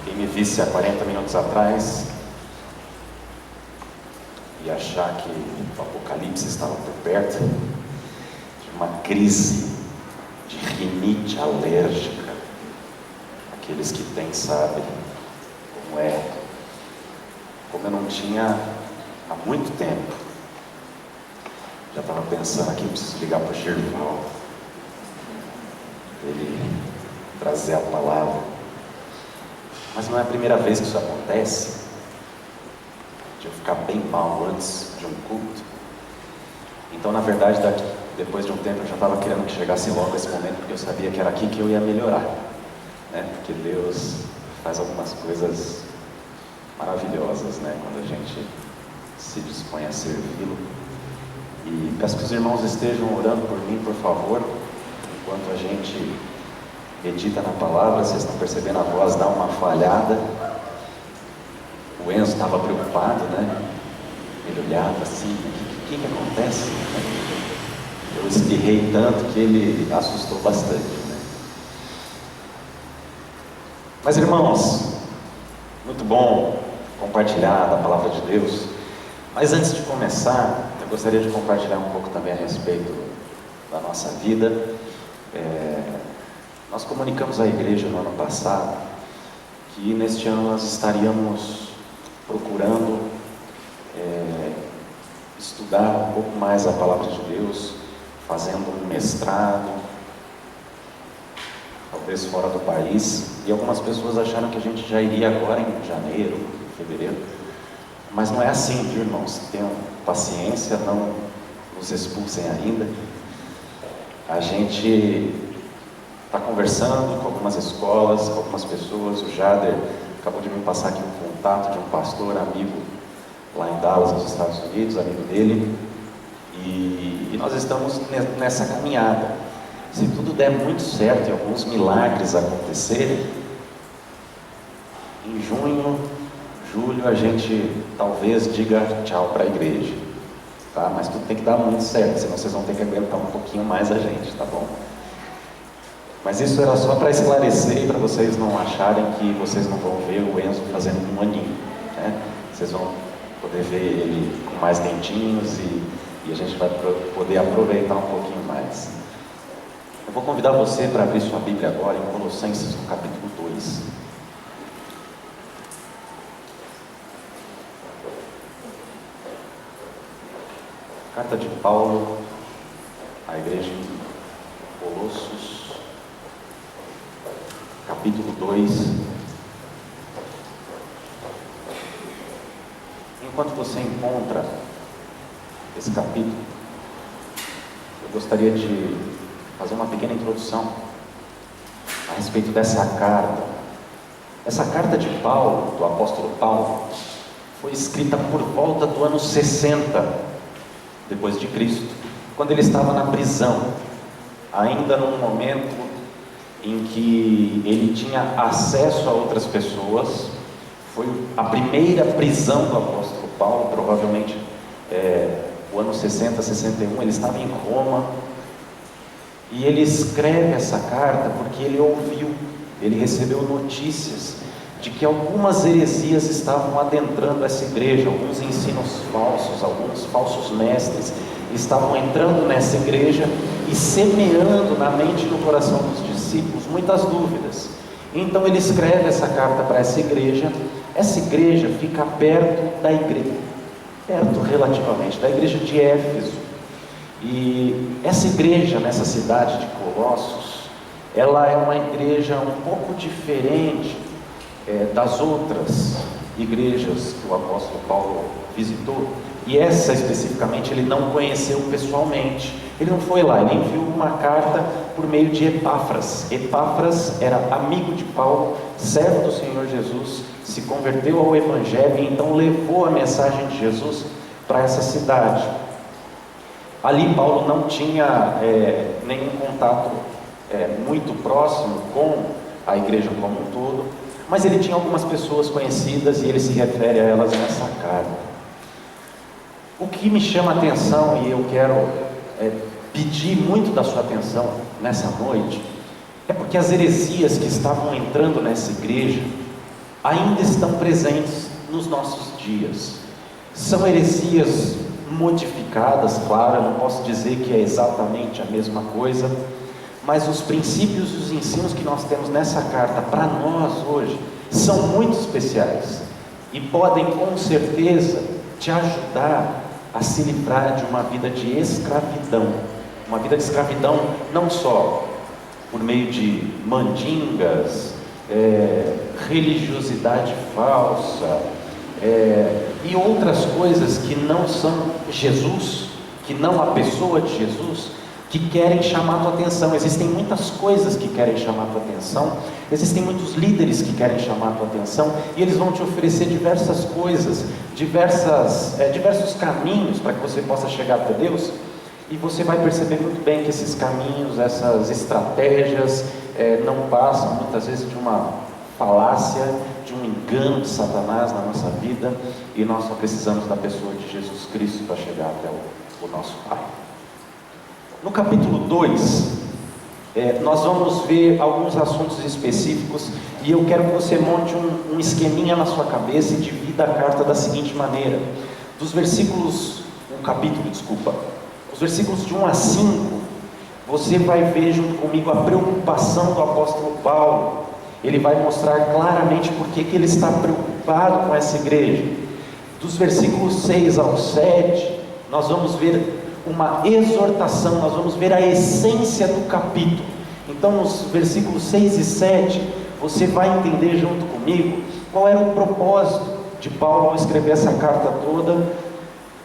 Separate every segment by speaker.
Speaker 1: Quem me visse há 40 minutos atrás ia achar que o apocalipse estava por perto, de uma crise de rinite alérgica. Aqueles que têm sabem como é. Como eu não tinha há muito tempo, já estava pensando aqui, preciso ligar para o Gerval, ele trazer a palavra. Mas não é a primeira vez que isso acontece, de eu ficar bem mal antes de um culto. Então, na verdade, depois de um tempo eu já estava querendo que chegasse logo esse momento, porque eu sabia que era aqui que eu ia melhorar, né? Porque Deus faz algumas coisas maravilhosas, né? Quando a gente se dispõe a servi-lo. E peço que os irmãos estejam orando por mim, por favor, enquanto a gente medita na palavra. Vocês estão percebendo, a voz dá uma falhada. O Enzo estava preocupado, né? Ele olhava assim, o que acontece? Eu espirrei tanto que ele assustou bastante, né? Mas, irmãos, muito bom compartilhar da palavra de Deus. Mas antes de começar, eu gostaria de compartilhar um pouco também a respeito da nossa vida. Nós comunicamos à igreja no ano passado que neste ano nós estaríamos procurando estudar um pouco mais a palavra de Deus, fazendo um mestrado, talvez fora do país. E algumas pessoas acharam que a gente já iria agora em janeiro, fevereiro. Mas não é assim, viu, irmãos? Tenham paciência, não nos expulsem ainda. A gente está conversando com algumas escolas, com algumas pessoas. O Jader acabou de me passar aqui um contato de um pastor amigo lá em Dallas, nos Estados Unidos, amigo dele. E nós estamos nessa caminhada. Se tudo der muito certo e alguns milagres acontecerem, em junho, julho, a gente talvez diga tchau para a igreja, tá? Mas tudo tem que dar muito certo, senão vocês vão ter que aguentar um pouquinho mais a gente, tá bom? Mas isso era só para esclarecer e para vocês não acharem que vocês não vão ver o Enzo fazendo um aninho, né? Vocês vão poder ver ele com mais dentinhos e a gente vai poder aproveitar um pouquinho mais. Eu vou convidar você para abrir sua Bíblia agora em Colossenses, no capítulo 2. Carta de Paulo à igreja em Colossos, capítulo 2. Enquanto você encontra esse capítulo, eu gostaria de fazer uma pequena introdução a respeito dessa carta. Essa carta de Paulo, do apóstolo Paulo, foi escrita por volta do ano 60 depois de Cristo, quando ele estava na prisão, ainda num momento em que ele tinha acesso a outras pessoas. Foi a primeira prisão do apóstolo Paulo, provavelmente o ano 60, 61, ele estava em Roma, e ele escreve essa carta porque ele recebeu notícias de que algumas heresias estavam adentrando essa igreja, alguns ensinos falsos, alguns falsos mestres estavam entrando nessa igreja e semeando na mente e no coração dos discípulos muitas dúvidas. Então ele escreve essa carta para essa igreja. Essa igreja fica perto da igreja, perto relativamente, da igreja de Éfeso. E essa igreja nessa cidade de Colossos, ela é uma igreja um pouco diferente das outras igrejas que o apóstolo Paulo visitou. E essa especificamente ele não conheceu pessoalmente, ele não foi lá, ele enviou uma carta por meio de Epáfras. Epáfras era amigo de Paulo, servo do Senhor Jesus, se converteu ao Evangelho e então levou a mensagem de Jesus para essa cidade. Ali Paulo não tinha nenhum contato muito próximo com a igreja como um todo, mas ele tinha algumas pessoas conhecidas e ele se refere a elas nessa carta. O que me chama a atenção, e eu quero pedir muito da sua atenção nessa noite, é porque as heresias que estavam entrando nessa igreja ainda estão presentes nos nossos dias. São heresias modificadas, claro, eu não posso dizer que é exatamente a mesma coisa, mas os princípios e os ensinos que nós temos nessa carta para nós hoje são muito especiais e podem com certeza te ajudar a se livrar de uma vida de escravidão. Uma vida de escravidão não só por meio de mandingas, religiosidade falsa, e outras coisas que não são Jesus, que não a pessoa de Jesus, que querem chamar a tua atenção. Existem muitas coisas que querem chamar a tua atenção, existem muitos líderes que querem chamar a tua atenção, e eles vão te oferecer diversas coisas, diversos caminhos para que você possa chegar até Deus, e você vai perceber muito bem que esses caminhos, essas estratégias não passam muitas vezes de uma falácia, de um engano de Satanás na nossa vida, e nós só precisamos da pessoa de Jesus Cristo para chegar até o nosso Pai. No capítulo 2, nós vamos ver alguns assuntos específicos, e eu quero que você monte um esqueminha na sua cabeça e divida a carta da seguinte maneira: os versículos de 1 a 5, você vai ver junto comigo a preocupação do apóstolo Paulo. Ele vai mostrar claramente por que ele está preocupado com essa igreja. Dos versículos 6 ao 7, nós vamos ver uma exortação, nós vamos ver a essência do capítulo. Então, nos versículos 6 e 7, você vai entender junto comigo qual era o propósito de Paulo ao escrever essa carta toda.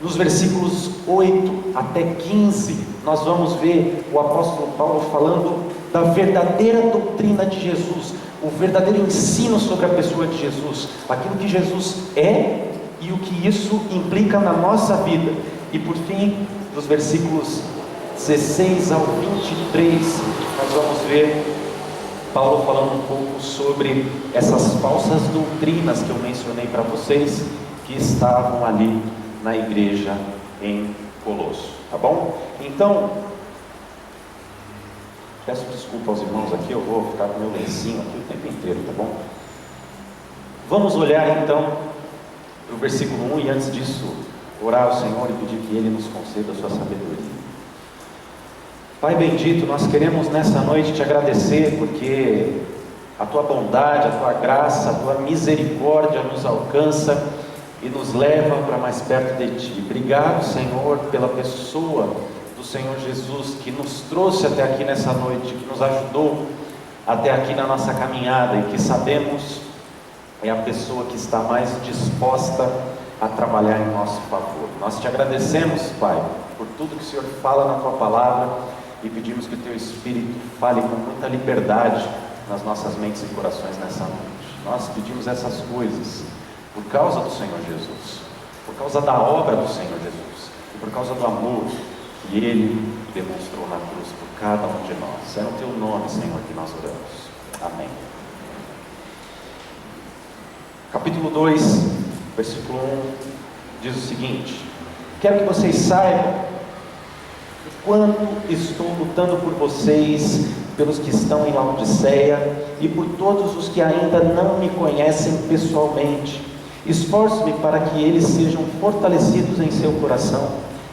Speaker 1: Nos versículos 8 até 15, nós vamos ver o apóstolo Paulo falando da verdadeira doutrina de Jesus, o verdadeiro ensino sobre a pessoa de Jesus, aquilo que Jesus é e o que isso implica na nossa vida. E por fim, dos versículos 16 ao 23, nós vamos ver Paulo falando um pouco sobre essas falsas doutrinas que eu mencionei para vocês, que estavam ali na igreja em Colosso, tá bom? Então, peço desculpa aos irmãos aqui, eu vou ficar com meu lencinho aqui o tempo inteiro, tá bom? Vamos olhar então para o versículo 1, e antes disso, orar ao Senhor e pedir que Ele nos conceda a sua sabedoria. Pai bendito, nós queremos nessa noite te agradecer, porque a tua bondade, a tua graça, a tua misericórdia nos alcança e nos leva para mais perto de ti. Obrigado, Senhor, pela pessoa do Senhor Jesus, que nos trouxe até aqui nessa noite, que nos ajudou até aqui na nossa caminhada, e que sabemos é a pessoa que está mais disposta a trabalhar em nosso favor. Nós te agradecemos, Pai, por tudo que o Senhor fala na tua palavra, e pedimos que o teu Espírito fale com muita liberdade nas nossas mentes e corações nessa noite. Nós pedimos essas coisas por causa do Senhor Jesus, por causa da obra do Senhor Jesus, e por causa do amor que Ele demonstrou na cruz por cada um de nós. É no teu nome, Senhor, que nós oramos. Amém. Capítulo 2, versículo 1, diz o seguinte: quero que vocês saibam o quanto estou lutando por vocês, pelos que estão em Laodiceia e por todos os que ainda não me conhecem pessoalmente. Esforço-me para que eles sejam fortalecidos em seu coração,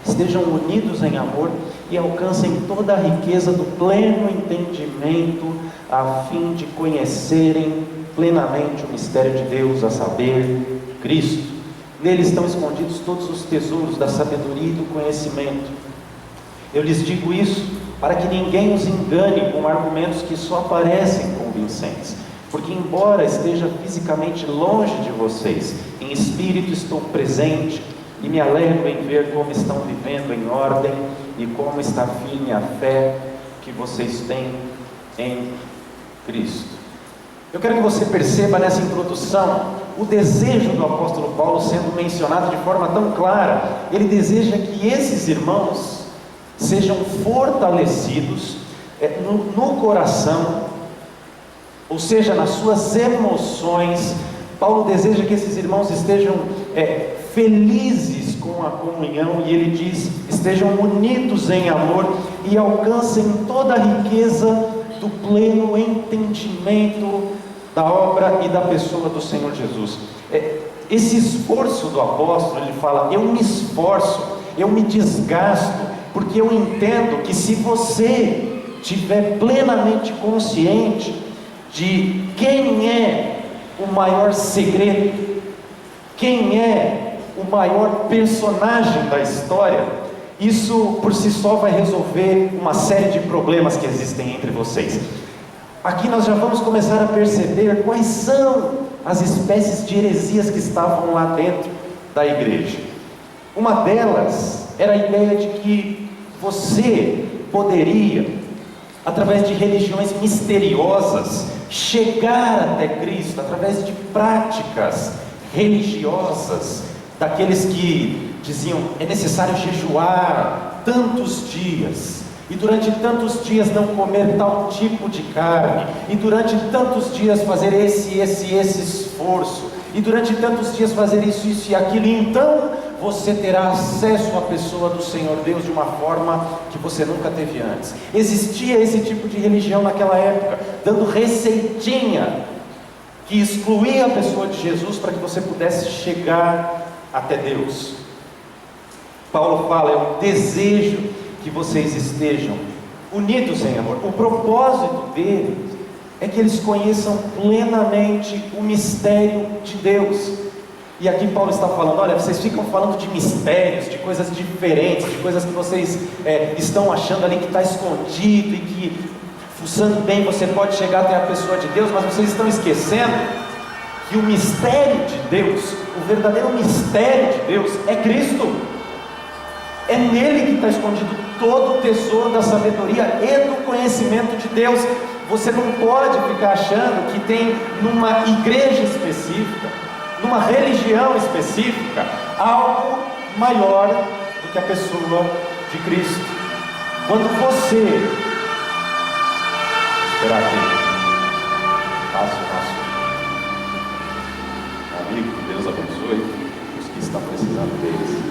Speaker 1: estejam unidos em amor e alcancem toda a riqueza do pleno entendimento, a fim de conhecerem plenamente o mistério de Deus, a saber, Cristo. Nele estão escondidos todos os tesouros da sabedoria e do conhecimento. Eu lhes digo isso para que ninguém os engane com argumentos que só parecem convincentes, porque embora esteja fisicamente longe de vocês, em espírito estou presente e me alegro em ver como estão vivendo em ordem e como está firme a fé que vocês têm em Cristo. Eu quero que você perceba nessa introdução o desejo do apóstolo Paulo sendo mencionado de forma tão clara. Ele deseja que esses irmãos sejam fortalecidos no coração, ou seja, nas suas emoções. Paulo deseja que esses irmãos estejam felizes com a comunhão, e ele diz: estejam unidos em amor e alcancem toda a riqueza do pleno entendimento da obra e da pessoa do Senhor Jesus. Esse esforço do apóstolo, ele fala: eu me esforço, eu me desgasto, porque eu entendo que se você estiver plenamente consciente de quem é o maior segredo, quem é o maior personagem da história, isso por si só vai resolver uma série de problemas que existem entre vocês. Aqui nós já vamos começar a perceber quais são as espécies de heresias que estavam lá dentro da igreja. Uma delas era a ideia de que você poderia, através de religiões misteriosas, chegar até Cristo, através de práticas religiosas, daqueles que diziam: é necessário jejuar tantos dias, e durante tantos dias não comer tal tipo de carne, e durante tantos dias fazer esse esforço, e durante tantos dias fazer isso e aquilo, e então você terá acesso à pessoa do Senhor Deus de uma forma que você nunca teve antes. Existia esse tipo de religião naquela época, dando receitinha que excluía a pessoa de Jesus para que você pudesse chegar até Deus. Paulo fala: é um desejo que vocês estejam unidos em amor. O propósito deles é que eles conheçam plenamente o mistério de Deus. E aqui Paulo está falando: olha, vocês ficam falando de mistérios, de coisas diferentes, de coisas que vocês estão achando ali que está escondido, e que, fuçando bem, você pode chegar até a pessoa de Deus, mas vocês estão esquecendo que o mistério de Deus, o verdadeiro mistério de Deus é Cristo. É nele que está escondido todo o tesouro da sabedoria e do conhecimento de Deus. Você não pode ficar achando que tem numa igreja específica, numa religião específica, algo maior do que a pessoa de Cristo. Quando você esperar aqui, passe o nosso amigo, que Deus abençoe os que estão precisando deles.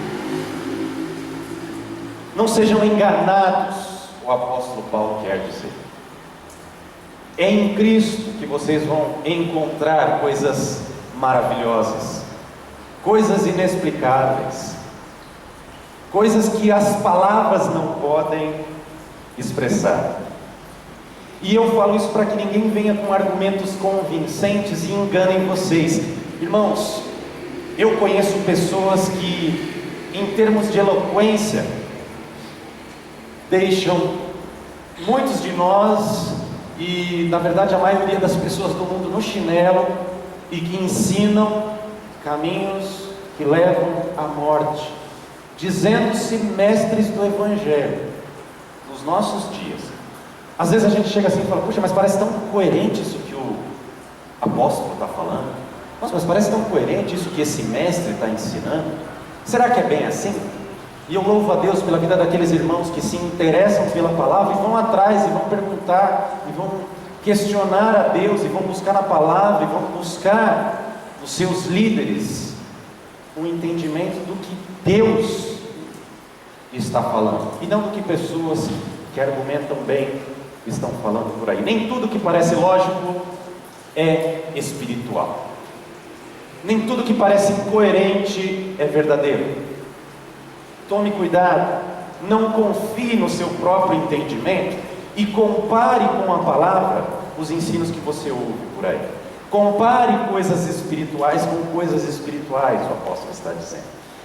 Speaker 1: Não sejam enganados, o apóstolo Paulo quer dizer. É em Cristo que vocês vão encontrar coisas maravilhosas, coisas inexplicáveis, coisas que as palavras não podem expressar. E eu falo isso para que ninguém venha com argumentos convincentes e enganem vocês. Irmãos, eu conheço pessoas que, em termos de eloquência, deixam muitos de nós, e na verdade a maioria das pessoas do mundo, no chinelo, e que ensinam caminhos que levam à morte, dizendo-se mestres do Evangelho nos nossos dias. Às vezes a gente chega assim e fala: puxa, mas parece tão coerente isso que o apóstolo está falando. Nossa, mas parece tão coerente isso que esse mestre está ensinando. Será que é bem assim? E eu louvo a Deus pela vida daqueles irmãos que se interessam pela palavra e vão atrás, e vão perguntar, e vão questionar a Deus, e vão buscar na palavra, e vão buscar nos seus líderes um entendimento do que Deus está falando, e não do que pessoas que argumentam bem estão falando por aí. Nem tudo que parece lógico é espiritual, nem tudo que parece coerente é verdadeiro. Tome cuidado, não confie no seu próprio entendimento e compare com a palavra os ensinos que você ouve por aí. Compare coisas espirituais com coisas espirituais, o apóstolo está dizendo.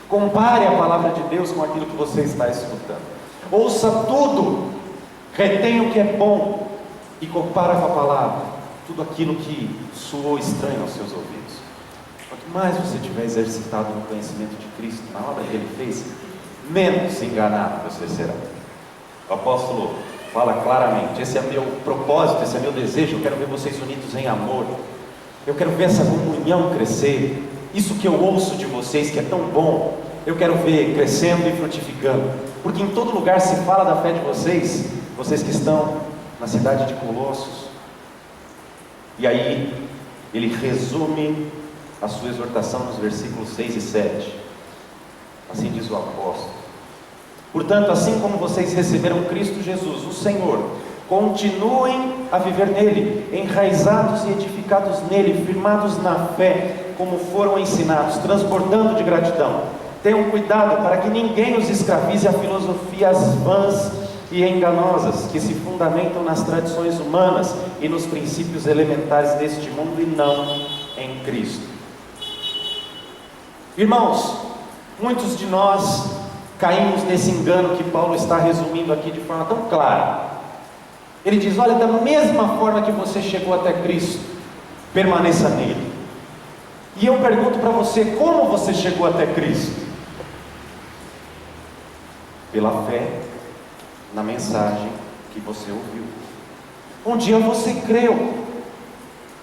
Speaker 1: Compare a palavra de Deus com aquilo que você está escutando. Ouça tudo, retenha o que é bom e compara com a palavra tudo aquilo que soou estranho aos seus ouvidos. Quanto mais você tiver exercitado no conhecimento de Cristo, na obra que Ele fez, menos enganado você será. O apóstolo fala claramente: esse é meu propósito, esse é meu desejo. Eu quero ver vocês unidos em amor, eu quero ver essa comunhão crescer. Isso que eu ouço de vocês, que é tão bom, eu quero ver crescendo e frutificando, porque em todo lugar se fala da fé de vocês, vocês que estão na cidade de Colossos. E aí ele resume a sua exortação nos versículos 6 e 7. Assim diz o apóstolo: portanto, assim como vocês receberam Cristo Jesus, o Senhor,
Speaker 2: Continuem a viver nele, enraizados e edificados nele, firmados na fé, como foram ensinados, transbordando de gratidão. Tenham cuidado para que ninguém os escravize a filosofias vãs e enganosas, que se fundamentam nas tradições humanas e nos princípios elementares deste mundo e não em Cristo. Irmãos, muitos de nós caímos nesse engano que Paulo está resumindo aqui de forma tão clara. Ele diz: olha, da mesma forma que você chegou até Cristo, permaneça nele. E eu pergunto para você, como você chegou até Cristo? Pela fé na mensagem que você ouviu. Um dia você creu,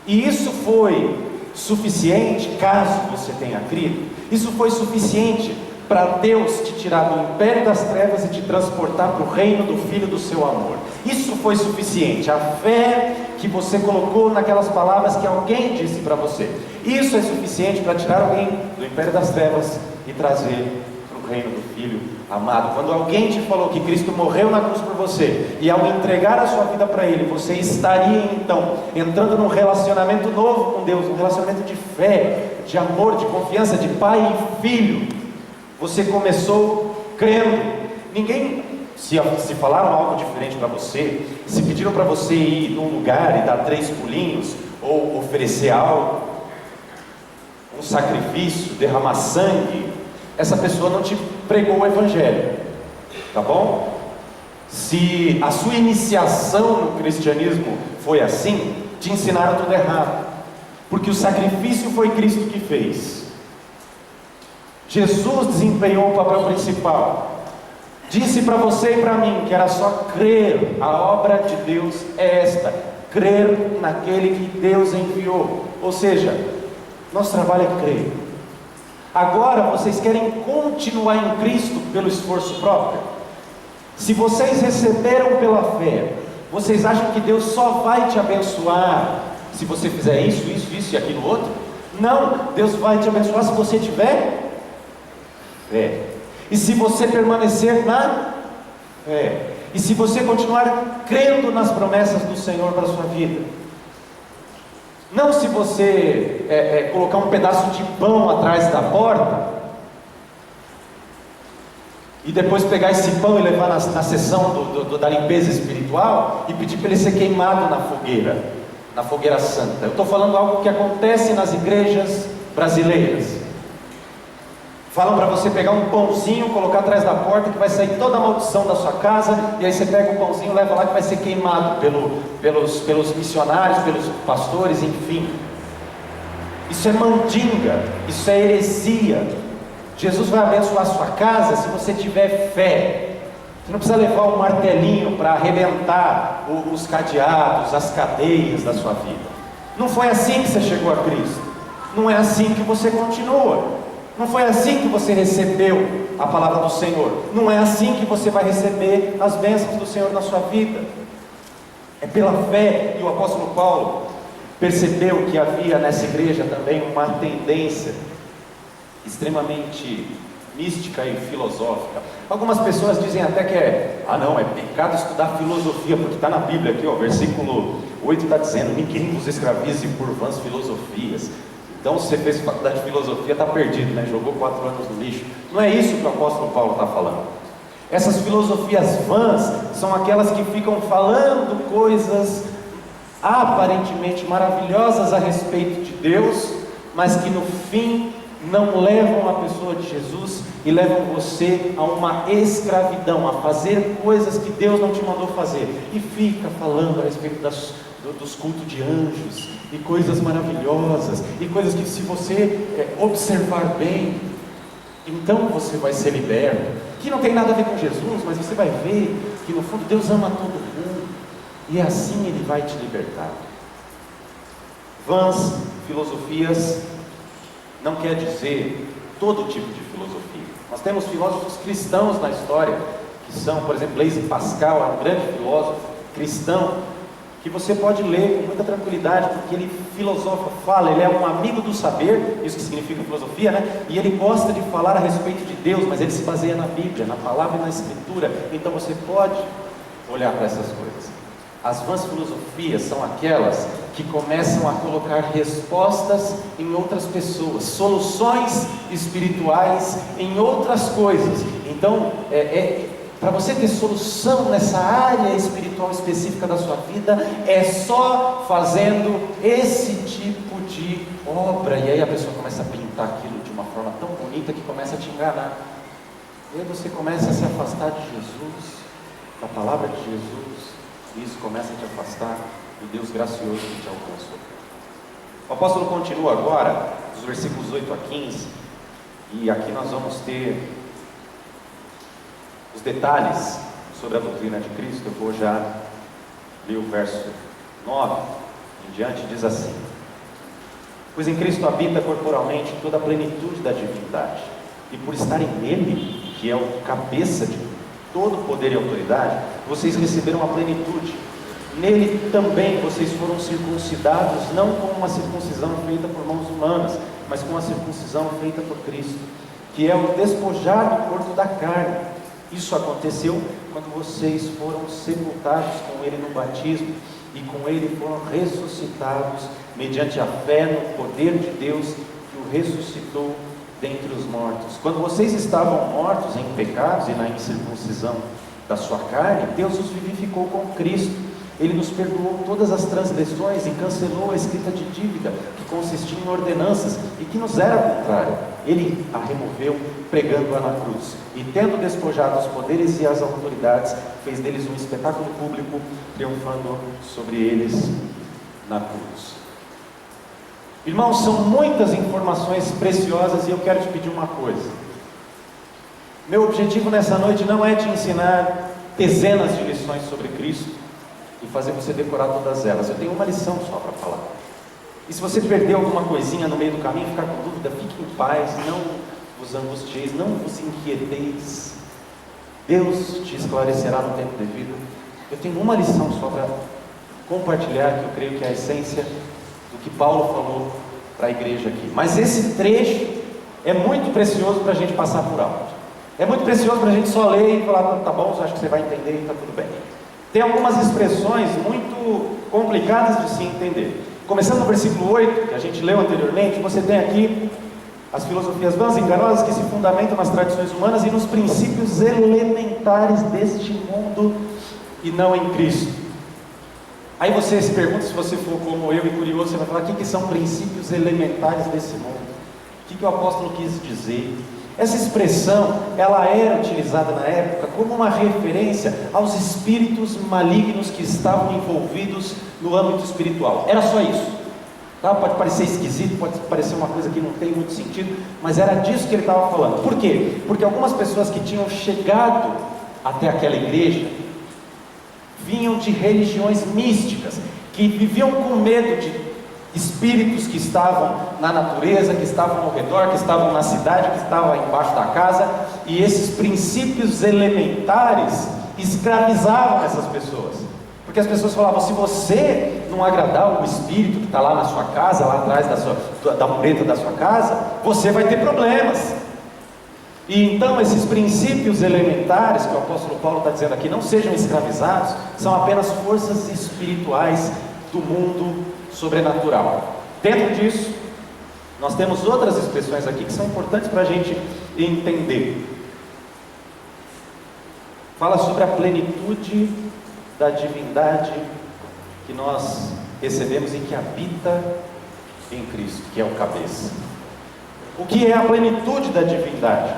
Speaker 2: e isso foi suficiente, caso você tenha crido, isso foi suficiente para Deus te tirar do império das trevas e te transportar para o reino do Filho do seu amor. Isso foi suficiente, a fé que você colocou naquelas palavras que alguém disse para você. Isso é suficiente para tirar alguém do império das trevas e trazer para o reino do Filho amado. Quando alguém te falou que Cristo morreu na cruz por você, e ao entregar a sua vida para Ele, você estaria então entrando num relacionamento novo com Deus, um relacionamento de fé, de amor, de confiança, de pai e filho. Você começou crendo. Ninguém, se falaram algo diferente para você, se pediram para você ir num lugar e dar 3 pulinhos, ou oferecer algo, um sacrifício, derramar sangue, essa pessoa não te pregou o Evangelho, tá bom? Se a sua iniciação no cristianismo foi assim, te ensinaram tudo errado, porque o sacrifício foi Cristo que fez. Jesus desempenhou o papel principal. Disse para você e para mim que era só crer. A obra de Deus é esta: crer naquele que Deus enviou. Ou seja, nosso trabalho é crer. Agora vocês querem continuar em Cristo pelo esforço próprio? Se vocês receberam pela fé, vocês acham que Deus só vai te abençoar se você fizer isso, isso, isso e aquilo outro? Não, Deus vai te abençoar se você tiver fé. E se você permanecer na fé, e se você continuar crendo nas promessas do Senhor para a sua vida. Não se você colocar um pedaço de pão atrás da porta e depois pegar esse pão e levar na sessão da limpeza espiritual e pedir para ele ser queimado na fogueira santa. Eu estou falando algo que acontece nas igrejas brasileiras. Falam para você pegar um pãozinho, colocar atrás da porta, que vai sair toda a maldição da sua casa, e aí você pega o pãozinho e leva lá, que vai ser queimado pelos missionários, pelos pastores, enfim. Isso é mandinga, isso é heresia. Jesus vai abençoar a sua casa se você tiver fé. Você não precisa levar um martelinho para arrebentar os cadeados, as cadeias da sua vida. Não foi assim que você chegou a Cristo. Não é assim que você continua. Não foi assim que você recebeu a palavra do Senhor. Não é assim que você vai receber as bênçãos do Senhor na sua vida. É pela fé. E o apóstolo Paulo percebeu que havia nessa igreja também uma tendência extremamente mística e filosófica. Algumas pessoas dizem até que é pecado estudar filosofia, porque está na Bíblia aqui, versículo 8 está dizendo: ninguém vos escravize por vãs filosofias. Então, se você fez faculdade de filosofia, está perdido, né? Jogou 4 anos no lixo. Não é isso que o apóstolo Paulo está falando. Essas filosofias vãs são aquelas que ficam falando coisas aparentemente maravilhosas a respeito de Deus, mas que no fim não levam a pessoa de Jesus e levam você a uma escravidão, a fazer coisas que Deus não te mandou fazer. E fica falando a respeito dos cultos de anjos e coisas maravilhosas e coisas que, se você observar bem, então você vai ser liberto, que não tem nada a ver com Jesus, mas você vai ver que no fundo Deus ama todo mundo e assim Ele vai te libertar. Vãs filosofias não quer dizer todo tipo de filosofia. Nós temos filósofos cristãos na história, que são, por exemplo, Blaise Pascal, é um grande filósofo cristão, que você pode ler com muita tranquilidade, porque ele filosofa, fala, ele é um amigo do saber, isso que significa filosofia, né? E ele gosta de falar a respeito de Deus, mas ele se baseia na Bíblia, na palavra e na Escritura. Então você pode olhar para essas coisas. As vãs filosofias são aquelas que começam a colocar respostas em outras pessoas, soluções espirituais em outras coisas. Então, para você ter solução nessa área espiritual específica da sua vida, é só fazendo esse tipo de obra. E aí a pessoa começa a pintar aquilo de uma forma tão bonita que começa a te enganar. E aí você começa a se afastar de Jesus, da palavra de Jesus, e isso começa a te afastar do Deus gracioso que te alcançou. O apóstolo continua agora, dos versículos 8 a 15, e aqui nós vamos ter os detalhes sobre a doutrina de Cristo. Eu vou já ler o verso 9 em diante. Diz assim: pois em Cristo habita corporalmente toda a plenitude da divindade, e por estarem nele, que é o cabeça de todo poder e autoridade, vocês receberam a plenitude. Nele também vocês foram circuncidados, não com uma circuncisão feita por mãos humanas, mas com a circuncisão feita por Cristo, que é o despojar do corpo da carne. Isso aconteceu quando vocês foram sepultados com Ele no batismo, e com Ele foram ressuscitados mediante a fé no poder de Deus que o ressuscitou dentre os mortos. Quando vocês estavam mortos em pecados e na incircuncisão da sua carne, Deus os vivificou com Cristo. Ele nos perdoou todas as transgressões e cancelou a escrita de dívida que consistia em ordenanças e que nos era contrária. Ele a removeu, pregando-a na cruz, e tendo despojado os poderes e as autoridades, fez deles um espetáculo público, triunfando sobre eles na cruz. Irmãos, são muitas informações preciosas, e eu quero te pedir uma coisa. Meu objetivo nessa noite não é te ensinar dezenas de lições sobre Cristo e fazer você decorar todas elas. Eu tenho uma lição só para falar. E se você perdeu alguma coisinha no meio do caminho, ficar com dúvida, fique em paz, não vos angustieis, não vos inquieteis. Deus te esclarecerá no tempo devido. Eu tenho uma lição só para compartilhar, que eu creio que é a essência do que Paulo falou para a igreja aqui. Mas esse trecho é muito precioso para a gente passar por alto. É muito precioso para a gente só ler e falar, tá bom, acho que você vai entender e está tudo bem. Tem algumas expressões muito complicadas de se entender. Começando no versículo 8, que a gente leu anteriormente, você tem aqui as filosofias vãs e enganosas que se fundamentam nas tradições humanas e nos princípios elementares deste mundo e não em Cristo. Aí você se pergunta, se você for como eu e curioso, você vai falar, o que são princípios elementares desse mundo? O que o apóstolo quis dizer? Essa expressão, ela era utilizada na época como uma referência aos espíritos malignos que estavam envolvidos no âmbito espiritual. Era só isso. Tá? Pode parecer esquisito, pode parecer uma coisa que não tem muito sentido, mas era disso que ele estava falando. Por quê? Porque algumas pessoas que tinham chegado até aquela igreja vinham de religiões místicas, que viviam com medo de espíritos que estavam na natureza, que estavam ao redor, que estavam na cidade, que estavam embaixo da casa, e esses princípios elementares escravizavam essas pessoas, porque as pessoas falavam, se você não agradar o espírito que está lá na sua casa, lá atrás da mureta da sua casa, você vai ter problemas. E então esses princípios elementares que o apóstolo Paulo está dizendo aqui, não sejam escravizados, são apenas forças espirituais do mundo sobrenatural. Dentro disso, nós temos outras expressões aqui que são importantes para a gente entender. Fala sobre a plenitude da divindade que nós recebemos e que habita em Cristo, que é o cabeça. O que é a plenitude da divindade?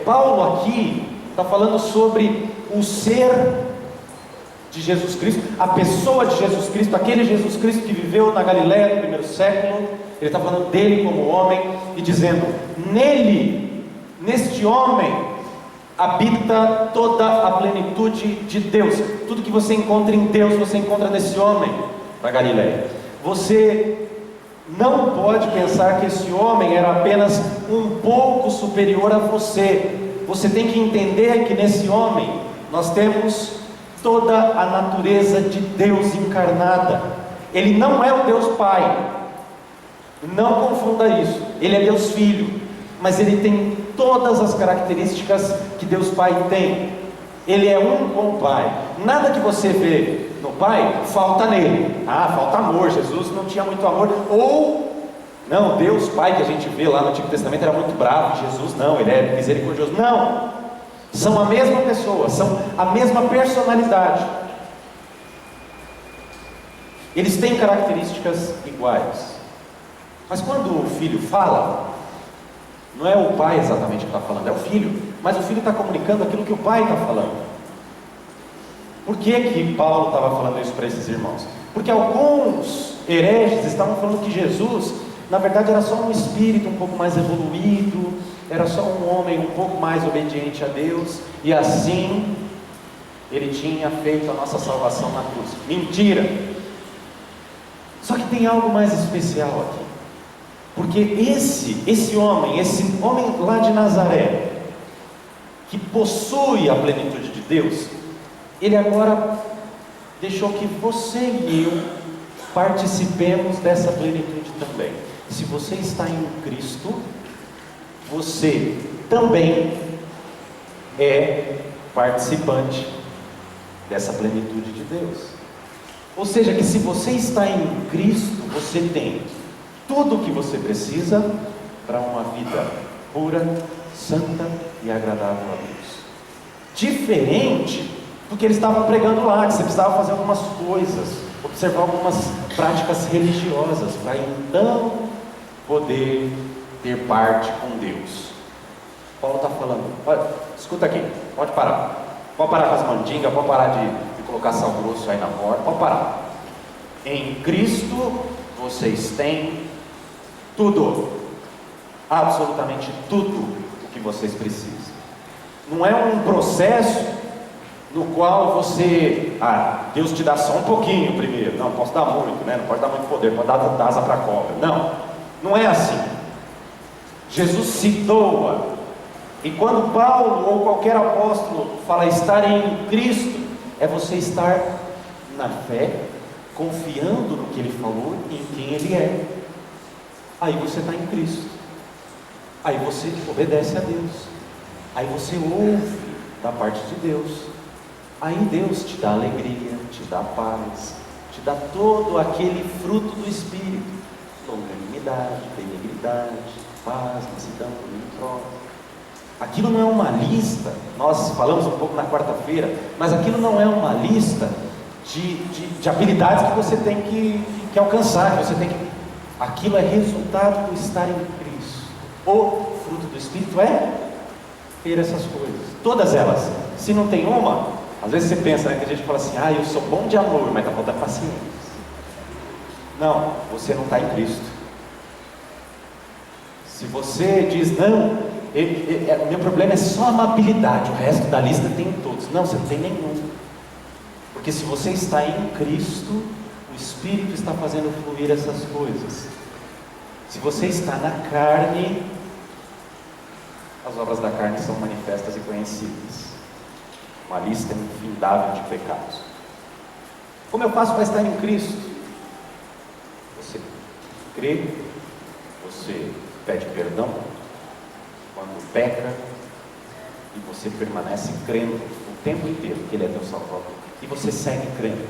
Speaker 2: Paulo aqui está falando sobre o ser de Jesus Cristo, a pessoa de Jesus Cristo, aquele Jesus Cristo que viveu na Galileia no primeiro século. Ele está falando dele como homem e dizendo, nele, neste homem, habita toda a plenitude de Deus. Tudo que você encontra em Deus, você encontra nesse homem na Galileia. Você não pode pensar que esse homem era apenas um pouco superior a você. Você tem que entender que nesse homem nós temos toda a natureza de Deus encarnada. Ele não é o Deus Pai, não confunda isso. Ele é Deus Filho, mas ele tem todas as características que Deus Pai tem. Ele é um com o Pai. Nada que você vê no Pai falta nele. Falta amor. Jesus não tinha muito amor. Ou, não, Deus Pai que a gente vê lá no Antigo Testamento era muito bravo. Jesus não, ele é misericordioso. Não, são a mesma pessoa, são a mesma personalidade. Eles têm características iguais. Mas quando o filho fala, não é o pai exatamente que está falando, é o filho. Mas o filho está comunicando aquilo que o pai está falando. Por que Paulo estava falando isso para esses irmãos? Porque alguns hereges estavam falando que Jesus, na verdade, era só um espírito um pouco mais evoluído, era só um homem um pouco mais obediente a Deus, e assim ele tinha feito a nossa salvação na cruz. Mentira! Só que tem algo mais especial aqui. Porque esse homem lá de Nazaré, que possui a plenitude de Deus, ele agora deixou que você e eu participemos dessa plenitude também. Se você está em Cristo, você também é participante dessa plenitude de Deus. Ou seja, que se você está em Cristo, você tem tudo o que você precisa para uma vida pura, santa e agradável a Deus. Diferente do que eles estavam pregando lá, que você precisava fazer algumas coisas, observar algumas práticas religiosas, para então poder ter parte com Deus. Paulo está falando, olha, escuta aqui, pode parar com as mandingas, pode parar de colocar sal grosso aí na porta, pode parar. Em Cristo vocês têm tudo, absolutamente tudo o que vocês precisam. Não é um processo no qual você, Deus te dá só um pouquinho primeiro, não posso dar muito, né? Não pode dar muito poder, pode dar asa para a cobra. Não é assim. Jesus se doa, e quando Paulo ou qualquer apóstolo fala estar em Cristo, é você estar na fé, confiando no que ele falou e em quem ele é. Aí você está em Cristo, aí você obedece a Deus, aí você ouve da parte de Deus, aí Deus te dá alegria, te dá paz, te dá todo aquele fruto do Espírito: longanimidade, benignidade, paz, mansidão, domínio. Aquilo não é uma lista, nós falamos um pouco na quarta-feira, mas aquilo não é uma lista de habilidades que você tem que alcançar, que você tem que... Aquilo é resultado do estar em Cristo. O fruto do Espírito é ter essas coisas, todas elas. Se não tem uma, às vezes você pensa, né, que a gente fala assim: eu sou bom de amor, mas está faltando paciência. Não, você não está em Cristo. Se você diz, não, o meu problema é só amabilidade, o resto da lista tem todos. Não, você não tem nenhum. Porque se você está em Cristo, o Espírito está fazendo fluir essas coisas. Se você está na carne, as obras da carne são manifestas e conhecidas. Uma lista infindável de pecados. Como eu faço para estar em Cristo? Você crê, você pede perdão quando peca, e você permanece crendo o tempo inteiro que Ele é teu Salvador, e você segue crendo,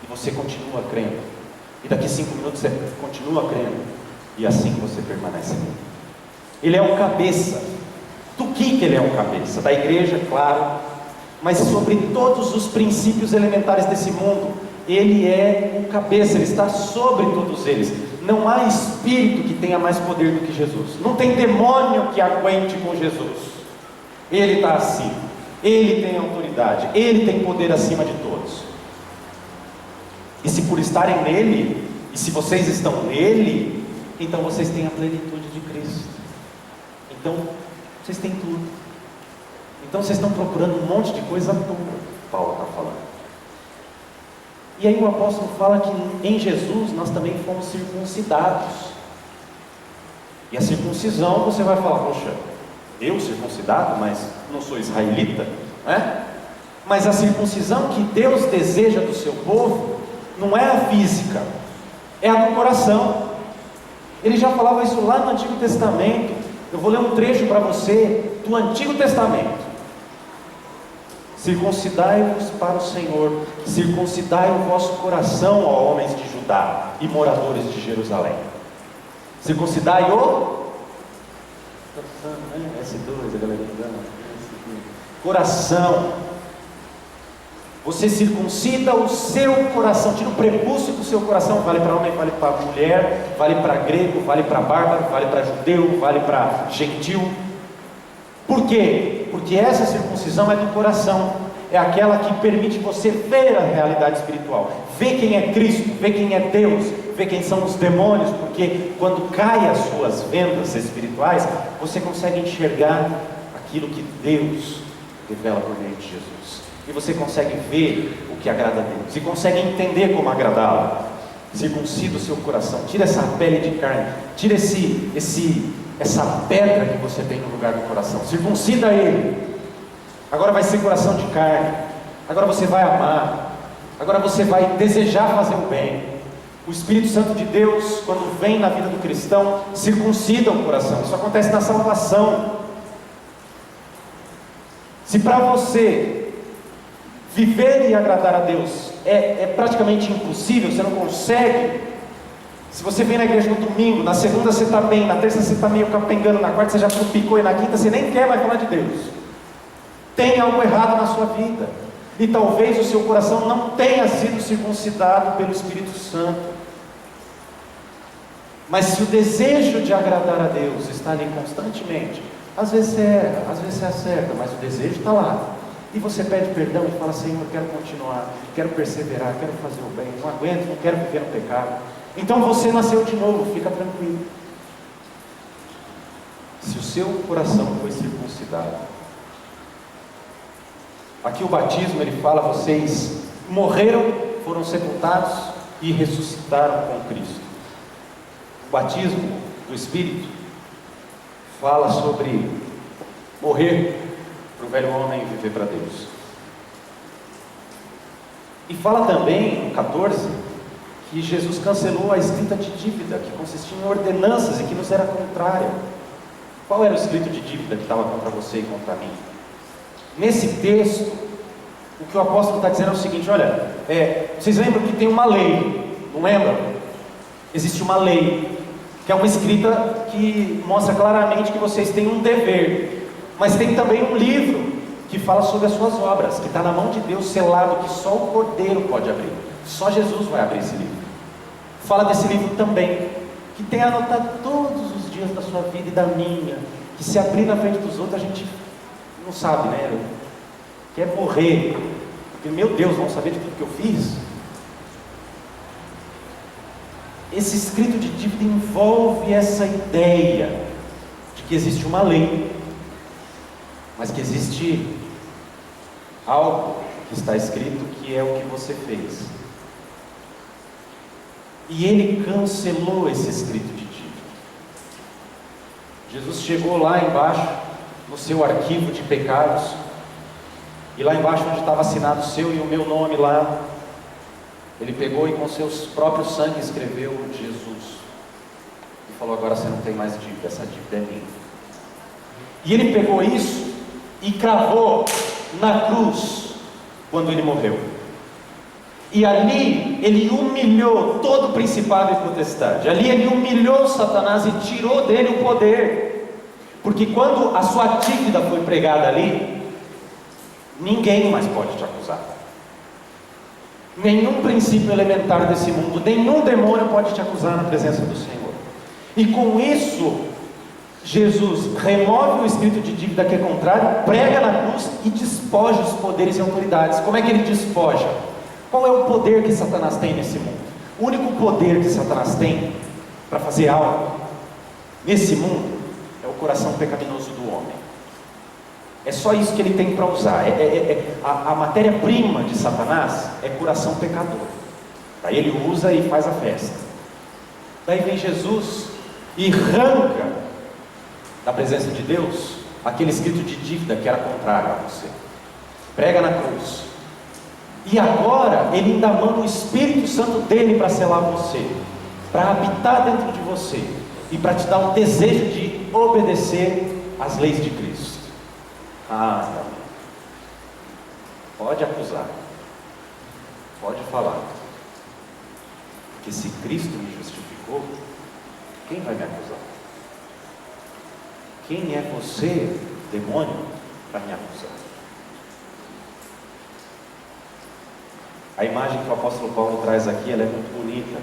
Speaker 2: e você continua crendo, e daqui 5 minutos você continua crendo, e assim você permanece crendo. Ele é o cabeça. Do que Ele é o cabeça? Da igreja, claro, mas sobre todos os princípios elementares desse mundo, Ele é o cabeça, Ele está sobre todos eles. Não há espírito que tenha mais poder do que Jesus. Não tem demônio que aguente com Jesus. Ele está acima. Ele tem autoridade. Ele tem poder acima de todos. E se por estarem nele, e se vocês estão nele, então vocês têm a plenitude de Cristo. Então vocês têm tudo. Então vocês estão procurando um monte de coisa boa, Paulo está falando. E aí o apóstolo fala que em Jesus nós também fomos circuncidados. E a circuncisão, você vai falar: poxa, eu circuncidado, mas não sou israelita, né? Mas a circuncisão que Deus deseja do seu povo não é a física, é a do coração. Ele já falava isso lá no Antigo Testamento. Eu vou ler um trecho para você do Antigo Testamento. Circuncidai-vos para o Senhor, circuncidai o vosso coração, ó homens de Judá e moradores de Jerusalém. Circuncidai o S2, a galera coração. Você circuncida o seu coração, tira o prepúcio do seu coração. Vale para homem, vale para mulher, vale para grego, vale para bárbaro, vale para judeu, vale para gentil. Por quê? Porque essa circuncisão é do coração, é aquela que permite você ver a realidade espiritual, ver quem é Cristo, ver quem é Deus, ver quem são os demônios, porque quando caem as suas vendas espirituais, você consegue enxergar aquilo que Deus revela por meio de Jesus, e você consegue ver o que agrada a Deus, e consegue entender como agradá-lo. Circuncida o seu coração, tira essa pele de carne, tira essa pedra que você tem no lugar do coração, circuncida ele. Agora vai ser coração de carne, agora você vai amar, agora você vai desejar fazer o bem. O Espírito Santo de Deus, quando vem na vida do cristão, circuncida o coração. Isso acontece na salvação. Se para você viver e agradar a Deus é praticamente impossível, você não consegue. Se você vem na igreja no domingo, na segunda você está bem, na terça você está meio capengando, na quarta você já trupicou e na quinta você nem quer mais falar de Deus, tem algo errado na sua vida, e talvez o seu coração não tenha sido circuncidado pelo Espírito Santo. Mas se o desejo de agradar a Deus está ali constantemente, às vezes você erra, às vezes você acerta, mas o desejo está lá, e você pede perdão e fala: Senhor, eu quero continuar, quero perseverar, quero fazer o bem, não aguento, não quero viver no pecado. Então você nasceu de novo, fica tranquilo. Se o seu coração foi circuncidado. Aqui o batismo, ele fala: vocês morreram, foram sepultados e ressuscitaram com Cristo. O batismo do Espírito fala sobre morrer para o velho homem e viver para Deus. E fala também, no 14, que Jesus cancelou a escrita de dívida, que consistia em ordenanças e que nos era contrária. Qual era o escrito de dívida que estava contra você e contra mim? Nesse texto, o que o apóstolo está dizendo é o seguinte: olha, vocês lembram que tem uma lei, não lembram? Existe uma lei, que é uma escrita que mostra claramente que vocês têm um dever, mas tem também um livro que fala sobre as suas obras, que está na mão de Deus, selado, que só o Cordeiro pode abrir, só Jesus vai abrir esse livro. Fala desse livro também, que tem anotado todos os dias da sua vida e da minha, que se abrir na frente dos outros a gente não sabe, né? Quer morrer, porque meu Deus, vão saber de tudo que eu fiz. Esse escrito de dívida envolve essa ideia de que existe uma lei, mas que existe algo que está escrito, que é o que você fez. E ele cancelou esse escrito de dívida. Jesus chegou lá embaixo, no seu arquivo de pecados, e lá embaixo onde estava assinado o seu e o meu nome lá, ele pegou e com seus próprios sangue escreveu Jesus, e falou: agora você não tem mais dívida, essa dívida é minha. E ele pegou isso e cravou na cruz, quando ele morreu. E ali ele humilhou todo o principado e potestade. Ali ele humilhou Satanás e tirou dele o poder. Porque quando a sua dívida foi pregada ali, ninguém mais pode te acusar. Nenhum princípio elementar desse mundo, nenhum demônio pode te acusar na presença do Senhor. E com isso, Jesus remove o espírito de dívida que é contrário, prega na cruz e despoja os poderes e autoridades. Como é que ele despoja? Qual é o poder que Satanás tem nesse mundo? O único poder que Satanás tem para fazer algo nesse mundo é o coração pecaminoso do homem. É só isso que ele tem para usar. A matéria-prima de Satanás é coração pecador. Daí ele usa e faz a festa. Daí vem Jesus e arranca da presença de Deus aquele escrito de dívida que era contrário a você. Prega na cruz. E agora ele ainda manda o Espírito Santo dele para selar você, para habitar dentro de você e para te dar um desejo de obedecer às leis de Cristo. Pode acusar, pode falar, porque se Cristo me justificou, quem vai me acusar? Quem é você, demônio, para me acusar? A imagem que o apóstolo Paulo traz aqui, ela é muito bonita.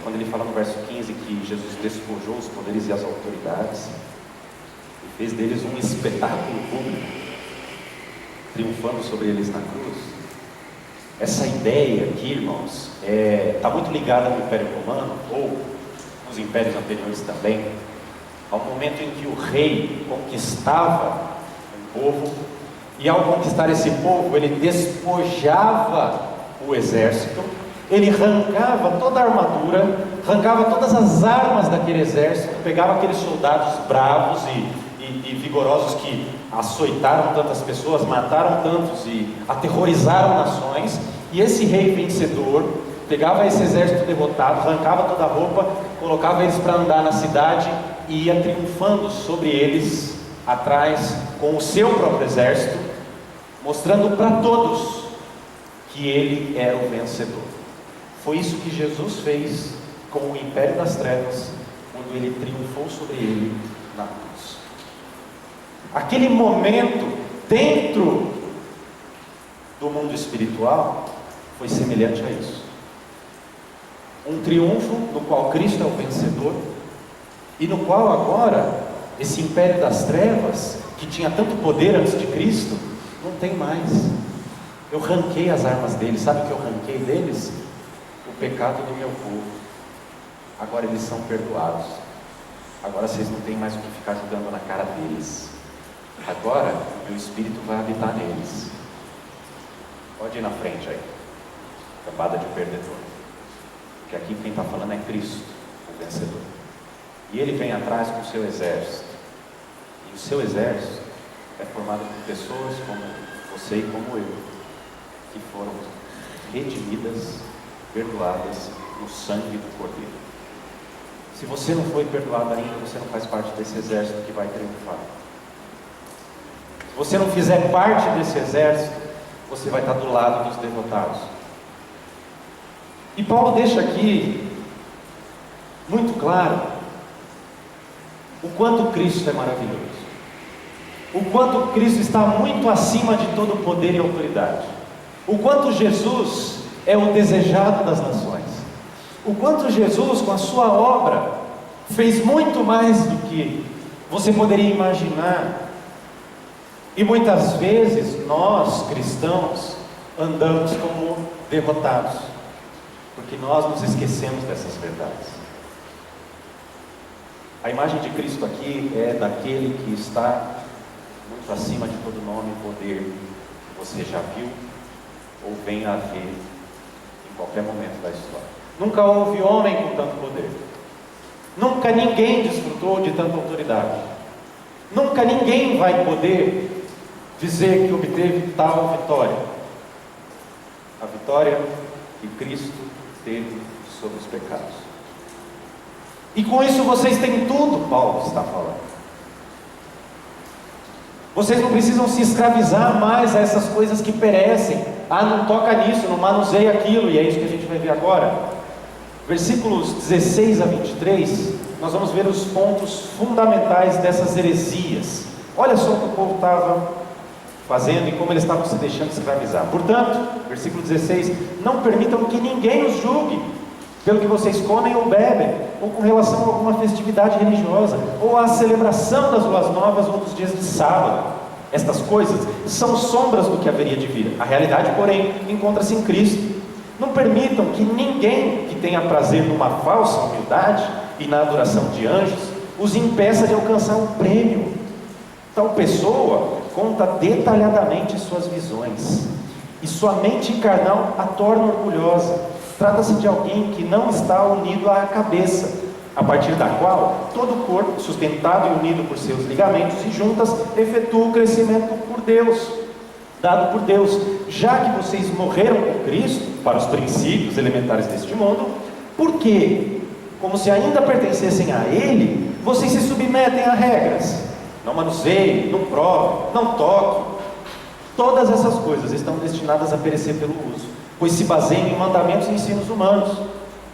Speaker 2: Quando ele fala no verso 15 que Jesus despojou os poderes e as autoridades e fez deles um espetáculo público, triunfando sobre eles na cruz. Essa ideia aqui, irmãos, está muito ligada no Império Romano, ou nos impérios anteriores também, ao momento em que o rei conquistava um povo, e ao conquistar esse povo, ele despojava o exército, ele arrancava toda a armadura, arrancava todas as armas daquele exército, pegava aqueles soldados bravos e vigorosos que açoitaram tantas pessoas, mataram tantos e aterrorizaram nações, e esse rei vencedor pegava esse exército derrotado, arrancava toda a roupa, colocava eles para andar na cidade e ia triunfando sobre eles atrás com o seu próprio exército, mostrando para todos que ele era o vencedor. Foi isso que Jesus fez com o império das trevas, quando ele triunfou sobre ele na cruz. Aquele momento dentro do mundo espiritual foi semelhante a isso. Um triunfo no qual Cristo é o vencedor, e no qual agora esse império das trevas, que tinha tanto poder antes de Cristo, não tem mais. Eu arranquei as armas deles. Sabe o que eu arranquei deles? O pecado do meu povo. Agora eles são perdoados. Agora vocês não têm mais o que ficar jogando na cara deles. Agora o meu Espírito vai habitar neles. Pode ir na frente aí, cambada de perdedor, porque aqui quem está falando é Cristo, o vencedor, e ele vem atrás com o seu exército, e o seu exército é formado por pessoas como você e como eu, que foram redimidas, perdoadas no sangue do Cordeiro. Se você não foi perdoado ainda, você não faz parte desse exército que vai triunfar. Se você não fizer parte desse exército, você vai estar do lado dos derrotados. E Paulo deixa aqui muito claro o quanto Cristo é maravilhoso, o quanto Cristo está muito acima de todo poder e autoridade, o quanto Jesus é o desejado das nações, o quanto Jesus, com a sua obra, fez muito mais do que você poderia imaginar. E muitas vezes nós, cristãos, andamos como derrotados, porque nós nos esquecemos dessas verdades. A imagem de Cristo aqui é daquele que está muito acima de todo nome e poder que você já viu ou venha a ver em qualquer momento da história. Nunca houve homem com tanto poder. Nunca ninguém desfrutou de tanta autoridade. Nunca ninguém vai poder dizer que obteve tal vitória. A vitória que Cristo teve sobre os pecados. E com isso vocês têm tudo, Paulo está falando. Vocês não precisam se escravizar mais a essas coisas que perecem. Não toca nisso, não manuseia aquilo, e é isso que a gente vai ver agora. Versículos 16 a 23, nós vamos ver os pontos fundamentais dessas heresias. Olha só o que o povo estava fazendo e como eles estavam se deixando escravizar. Portanto, versículo 16: não permitam que ninguém os julgue pelo que vocês comem ou bebem, ou com relação a alguma festividade religiosa, ou à celebração das luas novas ou dos dias de sábado. Estas coisas são sombras do que haveria de vir. A realidade, porém, encontra-se em Cristo. Não permitam que ninguém que tenha prazer numa falsa humildade e na adoração de anjos os impeça de alcançar um prêmio. Tal pessoa conta detalhadamente suas visões, e sua mente carnal a torna orgulhosa. Trata-se de alguém que não está unido à cabeça, a partir da qual todo o corpo, sustentado e unido por seus ligamentos e juntas, efetua o crescimento por Deus, dado por Deus. Já que vocês morreram com Cristo para os princípios elementares deste mundo, por quê? Como se ainda pertencessem a Ele, vocês se submetem a regras. Não manuseie, não prove, não toque. Todas essas coisas estão destinadas a perecer pelo uso, pois se baseiam em mandamentos e ensinos humanos.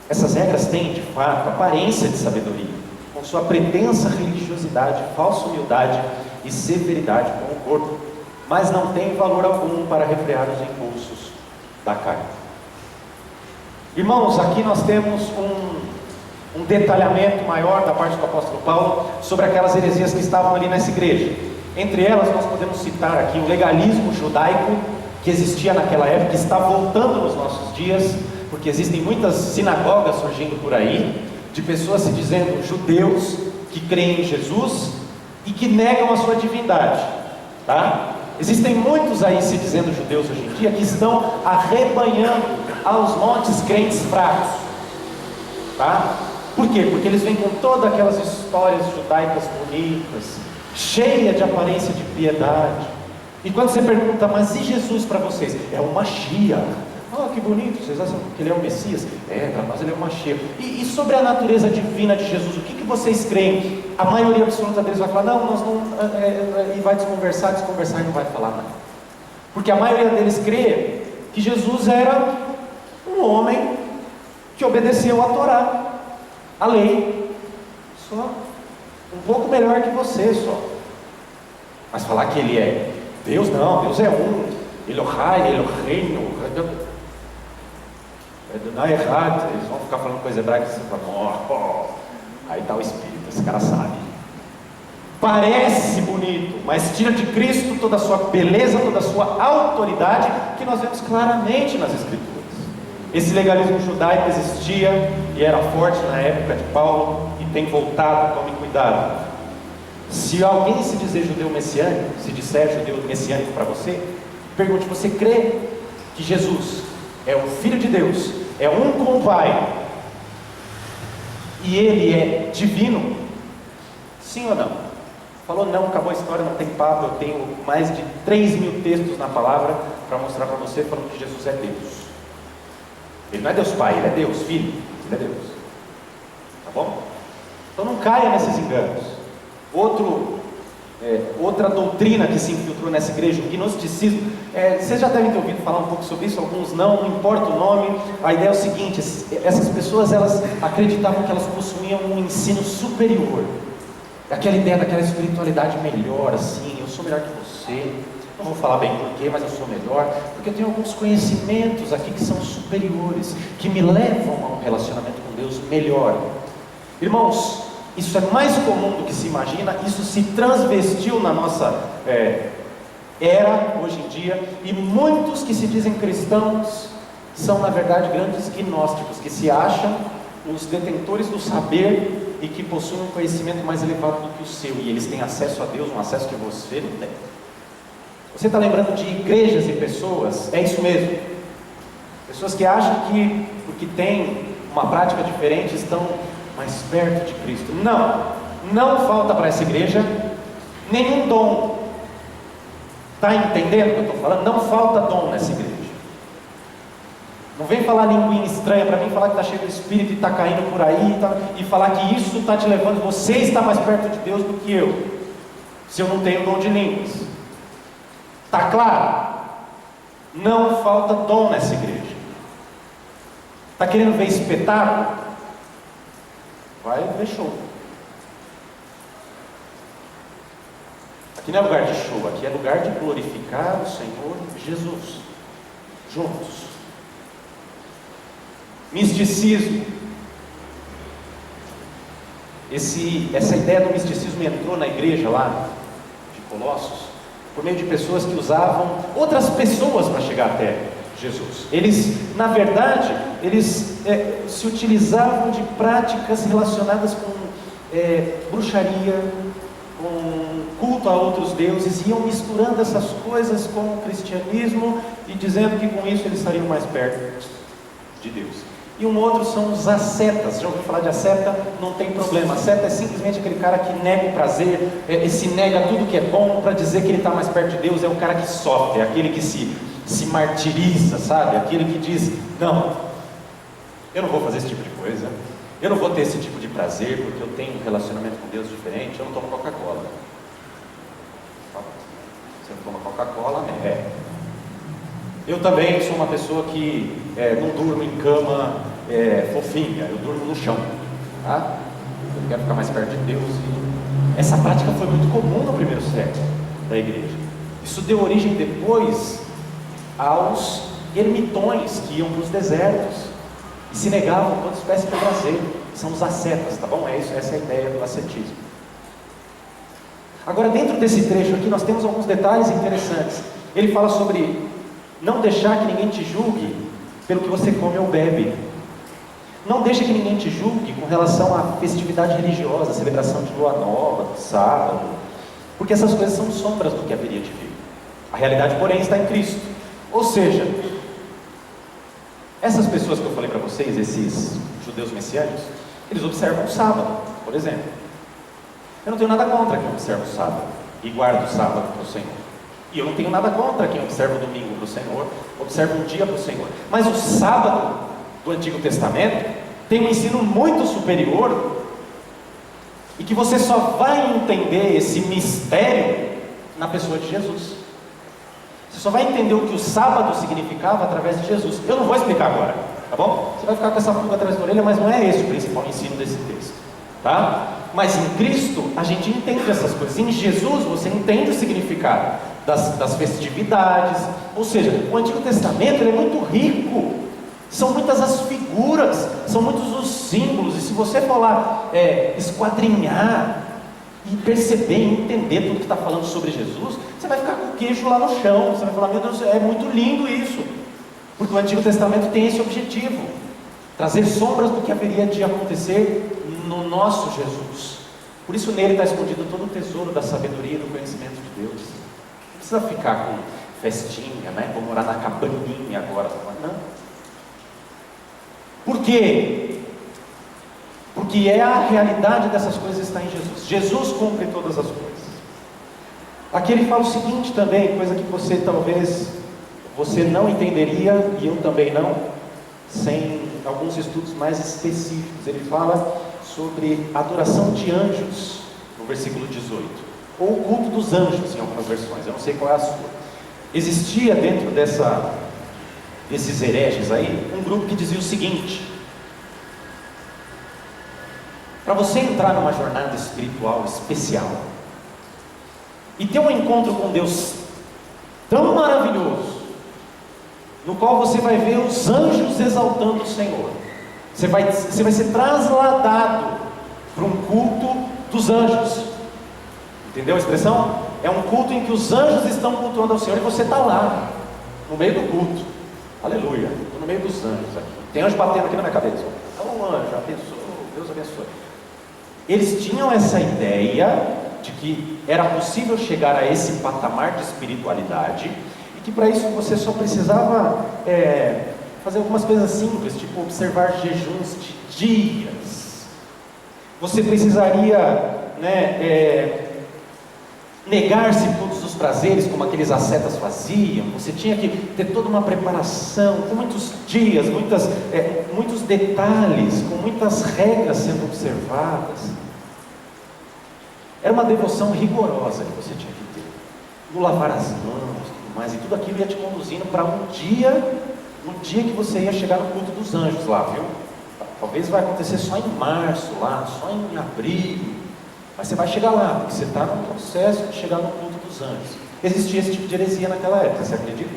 Speaker 2: Essas regras têm, de fato, aparência de sabedoria, com sua pretensa religiosidade, falsa humildade e severidade com o corpo, mas não têm valor algum para refrear os impulsos da carne. Irmãos, aqui nós temos um detalhamento maior da parte do apóstolo Paulo sobre aquelas heresias que estavam ali nessa igreja. Entre elas nós podemos citar aqui o legalismo judaico que existia naquela época, que está voltando nos nossos dias, porque existem muitas sinagogas surgindo por aí, de pessoas se dizendo judeus, que creem em Jesus e que negam a sua divindade, tá? Existem muitos aí se dizendo judeus hoje em dia, que estão arrebanhando aos montes crentes fracos, tá? Por quê? Porque eles vêm com todas aquelas histórias judaicas bonitas, cheia de aparência de piedade. E quando você pergunta, mas e Jesus para vocês? É o Mashiach. Ah, que bonito, vocês acham que ele é o Messias? É, para nós ele é o Mashiach. E sobre a natureza divina de Jesus, o que vocês creem? A maioria absoluta deles vai falar, não, nós não... e vai desconversar e não vai falar nada. Porque a maioria deles crê que Jesus era um homem que obedeceu a Torá, a lei, só um pouco melhor que você só. Mas falar que ele é Deus, não, Deus é um, Elohai, Eloheinu, não é errado, eles vão ficar falando coisa hebraica, você fala, aí está o Espírito, esse cara sabe. Parece bonito, mas tira de Cristo toda a sua beleza, toda a sua autoridade, que nós vemos claramente nas Escrituras. Esse legalismo judaico existia e era forte na época de Paulo e tem voltado, tome cuidado. Se alguém se dizer judeu messiânico, se disser judeu messiânico para você, pergunte, você crê que Jesus é o Filho de Deus, é um com o Pai, e Ele é divino? Sim ou não? Falou não, acabou a história, não tem papo. Eu tenho mais de 3.000 textos na palavra para mostrar para você falando que Jesus é Deus. Ele não é Deus Pai, Ele é Deus Filho, Ele é Deus. Tá bom? Então não caia nesses enganos. Outra doutrina que se infiltrou nessa igreja, o gnosticismo. Vocês já devem ter ouvido falar um pouco sobre isso, alguns não importa o nome. A ideia é o seguinte: essas pessoas, elas acreditavam que elas possuíam um ensino superior, aquela ideia daquela espiritualidade melhor, assim, eu sou melhor que você. Não vou falar bem porquê, mas eu sou melhor, porque eu tenho alguns conhecimentos aqui que são superiores, que me levam a um relacionamento com Deus melhor. Irmãos, isso é mais comum do que se imagina, isso se transvestiu na nossa era, hoje em dia, e muitos que se dizem cristãos são, na verdade, grandes gnósticos, que se acham os detentores do saber e que possuem um conhecimento mais elevado do que o seu, e eles têm acesso a Deus, um acesso que você não tem. Você está lembrando de igrejas e pessoas? É isso mesmo. Pessoas que acham que, porque têm uma prática diferente, estão mais perto de Cristo. Não falta para essa igreja nenhum dom. Está entendendo o que eu estou falando? Não falta dom nessa igreja. Não vem falar linguinha estranha para mim, falar que está cheio do Espírito e está caindo por aí, e falar que isso está te levando, você está mais perto de Deus do que eu, se eu não tenho dom de línguas. Está claro? Não falta dom nessa igreja. Está querendo ver espetáculo? Vai ver show. Aqui não é lugar de show, aqui é lugar de glorificar o Senhor Jesus, juntos. Misticismo. Essa ideia do misticismo entrou na igreja lá de Colossos, por meio de pessoas que usavam outras pessoas para chegar até Jesus. Eles, na verdade, se utilizavam de práticas relacionadas com bruxaria, com culto a outros deuses, iam misturando essas coisas com o cristianismo e dizendo que com isso eles estariam mais perto de Deus. E um outro são os ascetas. Já ouviu falar de asceta? Não tem problema. Asceta é simplesmente aquele cara que nega o prazer, se nega tudo que é bom para dizer que ele está mais perto de Deus. É o cara que sofre, é aquele que se martiriza, sabe? Aquele que diz, não, eu não vou fazer esse tipo de coisa, eu não vou ter esse tipo de prazer, porque eu tenho um relacionamento com Deus diferente, eu não tomo Coca-Cola. Você Você toma Coca-Cola, né? Eu também sou uma pessoa que não durmo em cama fofinha, eu durmo no chão, tá? Eu quero ficar mais perto de Deus. E essa prática foi muito comum no primeiro século da igreja. Isso deu origem depois aos ermitões que iam para os desertos e se negavam a toda espécie de prazer. São os ascetas, tá bom? Essa é a ideia do ascetismo. Agora, dentro desse trecho aqui, nós temos alguns detalhes interessantes. Ele fala sobre não deixar que ninguém te julgue pelo que você come ou bebe. Não deixa que ninguém te julgue com relação à festividade religiosa, celebração de lua nova, de sábado, porque essas coisas são sombras do que haveria de vir. A realidade, porém, está em Cristo. Ou seja, essas pessoas que eu falei para vocês, esses judeus messiânicos, eles observam o sábado, por exemplo. Eu não tenho nada contra quem observa o sábado e guarda o sábado para o Senhor. E eu não tenho nada contra quem observa o domingo para o Senhor, observa um dia para o Senhor. Mas o sábado do Antigo Testamento tem um ensino muito superior e que você só vai entender esse mistério na pessoa de Jesus. Você só vai entender o que o sábado significava através de Jesus. Eu não vou explicar agora, tá bom? Você vai ficar com essa pulga atrás da orelha, mas não é esse o principal ensino desse texto, tá? Mas em Cristo a gente entende essas coisas. Em Jesus você entende o significado das festividades. Ou seja, o Antigo Testamento ele é muito rico. São muitas as figuras, são muitos os símbolos. E se você for lá esquadrinhar e perceber e entender tudo que está falando sobre Jesus, você vai ficar com o queixo lá no chão. Você vai falar, meu Deus, é muito lindo isso. Porque o Antigo Testamento tem esse objetivo: trazer sombras do que haveria de acontecer no nosso Jesus. Por isso nele está escondido todo o tesouro da sabedoria e do conhecimento de Deus. Não precisa ficar com festinha, né? Vou morar na cabaninha agora. Não. Por quê? Porque a realidade dessas coisas está em Jesus. Jesus cumpre todas as coisas. Aqui ele fala o seguinte também, coisa que talvez você não entenderia, e eu também não, sem alguns estudos mais específicos. Ele fala sobre a adoração de anjos, no versículo 18, ou o culto dos anjos, em algumas versões, eu não sei qual é a sua. Existia dentro desses hereges aí, um grupo que dizia o seguinte: para você entrar numa jornada espiritual especial e ter um encontro com Deus tão maravilhoso, no qual você vai ver os anjos exaltando o Senhor, você vai ser trasladado para um culto dos anjos. Entendeu a expressão? É um culto em que os anjos estão cultuando ao Senhor e você está lá, no meio do culto. Aleluia, estou no meio dos anjos aqui. Tem anjo batendo aqui na minha cabeça. É um anjo, abençoe, Deus abençoe. Eles tinham essa ideia de que era possível chegar a esse patamar de espiritualidade e que para isso você só precisava fazer algumas coisas simples, tipo observar jejuns de dias. Você precisaria negar-se todos os prazeres, como aqueles ascetas faziam. Você tinha que ter toda uma preparação, com muitos dias, muitos detalhes, com muitas regras sendo observadas. Era uma devoção rigorosa que você tinha que ter. No lavar as mãos, tudo mais, e tudo aquilo ia te conduzindo para um dia que você ia chegar no culto dos anjos lá, viu? Talvez vai acontecer só em março lá, só em abril. Mas você vai chegar lá, porque você está no processo de chegar no culto dos anjos. Existia esse tipo de heresia naquela época, você acredita?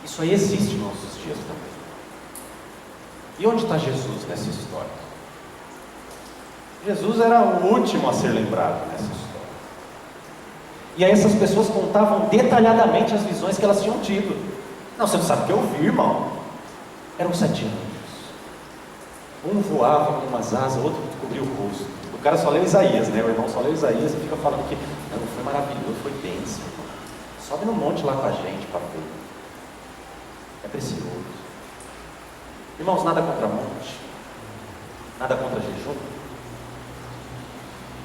Speaker 2: Isso aí existe nos nossos dias também. E onde está Jesus nessa história? Jesus era o último a ser lembrado nessa história. E aí essas pessoas contavam detalhadamente as visões que elas tinham tido. Não, você não sabe o que eu vi, irmão. Eram 7 anjos. Um voava com umas asas, o outro cobria o rosto. O cara só leu Isaías, né? O irmão só leu Isaías e fica falando que não, foi maravilhoso, foi bênção. Sobe no monte lá com a gente para ver. É precioso. Irmãos, nada contra monte, nada contra jejum,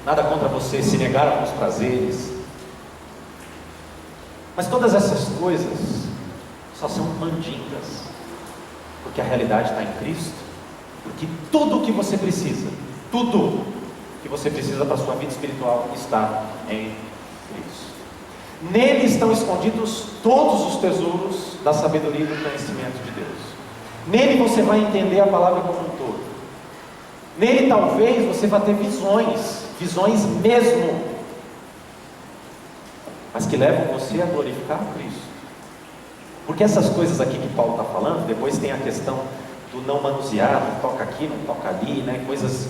Speaker 2: nada contra você se negar a alguns prazeres. Mas todas essas coisas só são mandingas, porque a realidade está em Cristo, porque tudo o que você precisa, tudo que você precisa para a sua vida espiritual está em Cristo. Nele estão escondidos todos os tesouros da sabedoria e do conhecimento de Deus. Nele você vai entender a palavra como um todo. Nele talvez você vá ter visões mesmo, mas que levam você a glorificar a Cristo. Porque essas coisas aqui que Paulo está falando, depois tem a questão do não manusear, não toca aqui, não toca ali, né? Coisas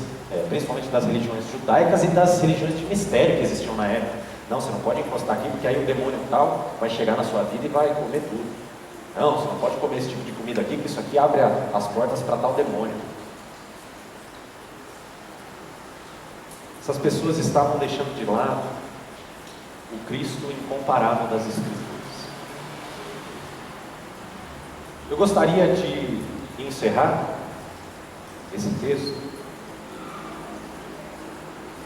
Speaker 2: principalmente das religiões judaicas e das religiões de mistério que existiam na época. Não, você não pode encostar aqui, porque aí o demônio tal vai chegar na sua vida e vai comer tudo. Não, você não pode comer esse tipo de comida aqui, porque isso aqui abre as portas para tal demônio. Essas pessoas estavam deixando de lado o Cristo incomparável das Escrituras. Eu gostaria de encerrar esse texto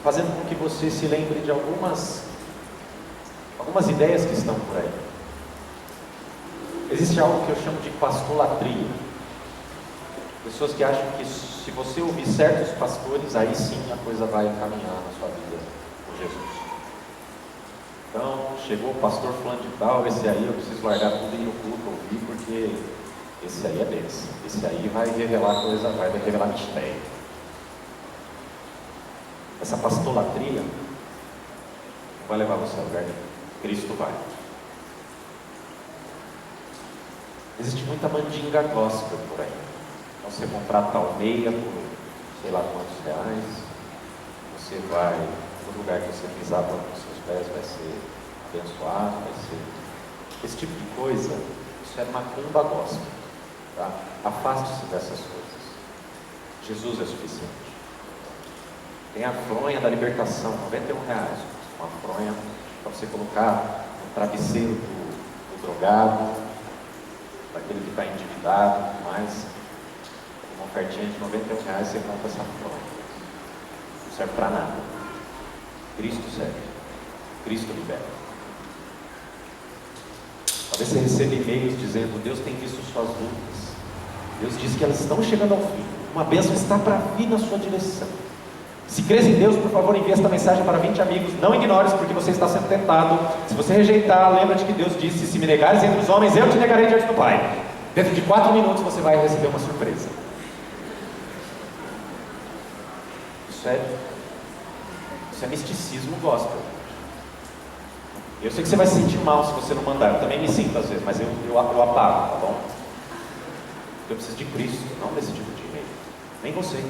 Speaker 2: fazendo com que você se lembre de algumas ideias que estão por aí. Existe algo que eu chamo de pastolatria. Pessoas que acham que se você ouvir certos pastores, aí sim a coisa vai caminhar na sua vida com Jesus. Então, chegou o pastor fulano de tal, esse aí eu preciso largar tudo e ir no culto ouvir, porque esse aí é bênção. Esse aí vai revelar coisa, vai revelar mistério. Essa pastolatria vai levar você ao lugar nenhum. Cristo vai. Existe muita mandinga gospel por aí. Então você comprar tal meia por sei lá quantos reais, você vai no lugar que você pisar com os seus pés vai ser abençoado, vai ser esse tipo de coisa. Isso é macumba gospel, tá? Afaste-se dessas coisas. Jesus é suficiente. Tem a fronha da libertação, R$91, uma fronha para você colocar no travesseiro do drogado, daquele que está endividado, mas uma ofertinha de R$91 você compra essa fronha. Não serve para nada. Cristo serve. Cristo liberta. Talvez você receba e-mails dizendo: Deus tem visto suas lutas, Deus diz que elas estão chegando ao fim, uma bênção está para vir na sua direção. Se crês em Deus, por favor, envie esta mensagem para 20 amigos. Não ignores, porque você está sendo tentado. Se você rejeitar, lembra-te que Deus disse: se me negares entre os homens, eu te negarei diante do Pai. Dentro de 4 minutos você vai receber uma surpresa. Isso é misticismo gospel. Eu sei que você vai se sentir mal se você não mandar. Eu também me sinto às vezes, mas eu apago, tá bom? Eu preciso de Cristo, não desse tipo de e-mail. Nem você.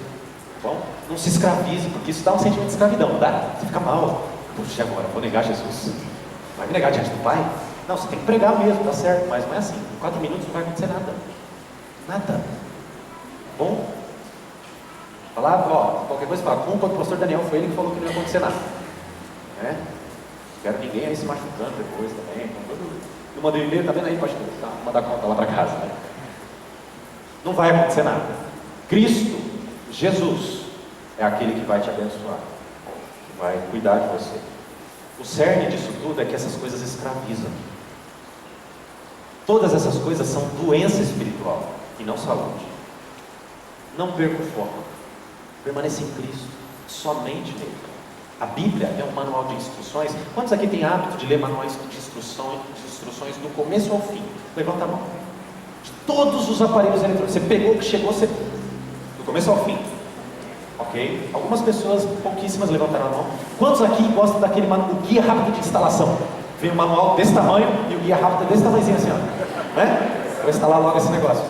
Speaker 2: Bom, não se escravize, porque isso dá um sentimento de escravidão, não dá? Você fica mal. Puxa, agora vou negar Jesus. Vai me negar diante do Pai? Não, você tem que pregar mesmo, tá certo, mas não é assim. Em 4 minutos não vai acontecer nada. Nada. Bom? Falar, qualquer coisa, fala, culpa do pastor Daniel, foi ele que falou que não ia acontecer nada. Né? Quero ninguém aí se machucando depois também. Eu mandei e-mail, tá vendo aí, pastor? Tá, vou mandar conta lá para casa, né? Não vai acontecer nada. Cristo, Jesus, é aquele que vai te abençoar, que vai cuidar de você. O cerne disso tudo é que essas coisas escravizam. Todas essas coisas são doença espiritual e não saúde. Não perca o foco. Permaneça em Cristo, somente nele. A Bíblia é um manual de instruções. Quantos aqui têm hábito de ler manuais de instruções do começo ao fim? Levanta a mão. De todos os aparelhos eletrônicos. Você pegou o que chegou, você... do começo ao fim. Ok? Algumas pessoas, pouquíssimas, levantaram a mão. Quantos aqui gostam daquele manual, o guia rápido de instalação? Vem um manual desse tamanho e o guia rápido é desse tamanhozinho assim, ó. Né? Vou instalar logo esse negócio.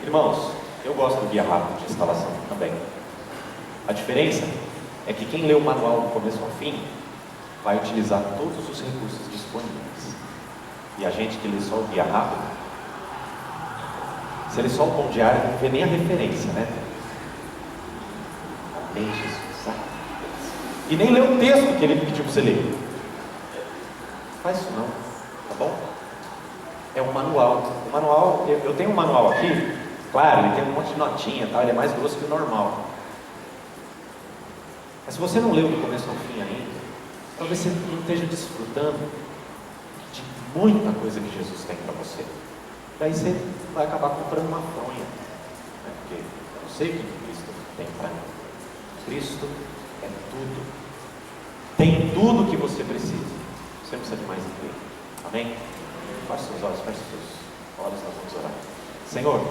Speaker 2: Irmãos, eu gosto do guia rápido de instalação também. A diferença é que quem lê o manual do começo ao fim vai utilizar todos os recursos disponíveis. E a gente que lê só o guia rápido, se lê só o pão diário, não vê nem a referência, né? Amém, Jesus, sabe? E nem lê o texto que ele pediu para você ler. Não faz isso não, tá bom? É um manual. O manual, eu tenho um manual aqui, claro, ele tem um monte de notinha, tá? Ele é mais grosso que o normal. Mas se você não leu do começo ao fim ainda, talvez você não esteja desfrutando de muita coisa que Jesus tem para você. Daí você vai acabar comprando uma fronha, né? Porque eu não sei o que Cristo tem para mim. Cristo é tudo. Tem tudo o que você precisa. Você não precisa de mais ninguém. Amém? Feche seus olhos, feche seus olhos, nós vamos orar. Senhor,